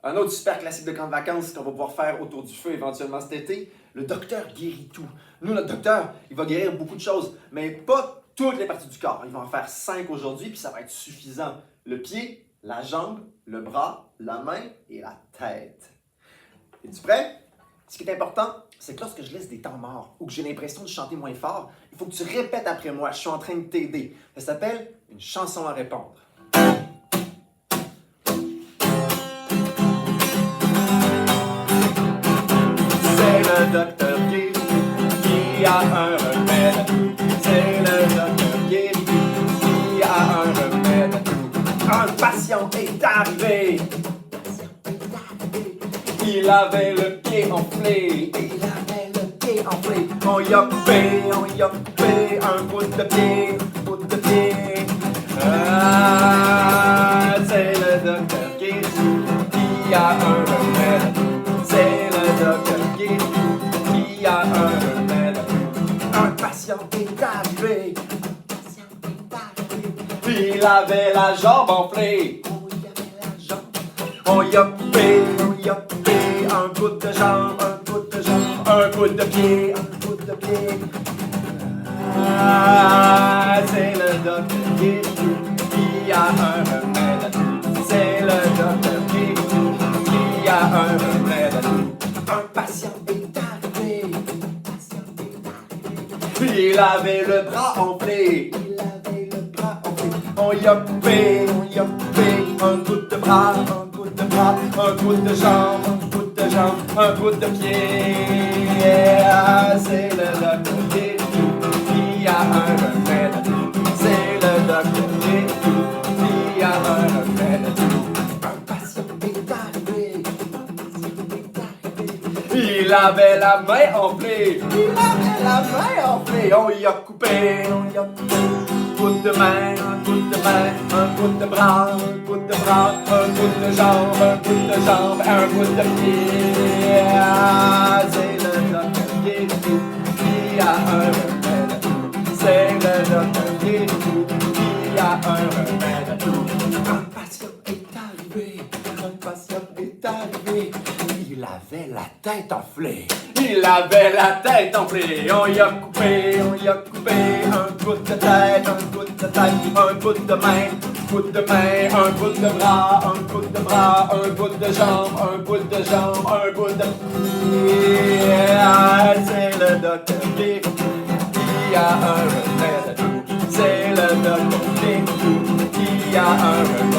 Un autre super classique de camp de vacances qu'on va pouvoir faire autour du feu éventuellement cet été, le docteur guérit tout. Nous, notre docteur, il va guérir beaucoup de choses, mais pas toutes les parties du corps. Il va en faire 5 aujourd'hui, puis ça va être suffisant. Le pied, la jambe, le bras, la main et la tête. Es-tu prêt? Ce qui est important, c'est que lorsque je laisse des temps morts ou que j'ai l'impression de chanter moins fort, il faut que tu répètes après moi. Je suis en train de t'aider. Ça s'appelle une chanson à répondre. C'est le docteur Guéri qui a un remède à tout. C'est le docteur Guéri qui a un remède à tout. Un patient est arrivé. Il avait le pied enflé. Il avait le pied enflé. On y a coupé un bout de pied, c'est le docteur Guéri qui a un remède à tout. C'est le docteur Guéri qui a un remède à tout. Un patient est arrivé. Il avait la jambe enflée. On y a coupé un bout de jambe, un bout de pied, c'est le docteur Guéri qui a un remède à tout. C'est le docteur Guéri qui a un remède à tout. Un patient est arrivé. Il avait le bras enflé. On y a coupé un bout de bras, un bout de jambe, un bout de pied. C'est le docteur Guéri qui a un remède à tout. C'est le docteur Guéri qui a un remède à tout. Un patient est arrivé. Il avait la main enflée. On y a coupé bout de main, un bout de bras, un bout de jambe, un bout de pied. C'est le docteur Guéri qui a un remède à tout. C'est le docteur Guéri qui a un remède à tout. Un patient est arrivé. Il avait la tête enflée. On y a coupé un bout de tête, un bout de main, un bout de bras, un bout de jambe, un bout de pied. C'est le docteur Guéri qui a un remède à tout. C'est le docteur Guéri qui a un remède à tout.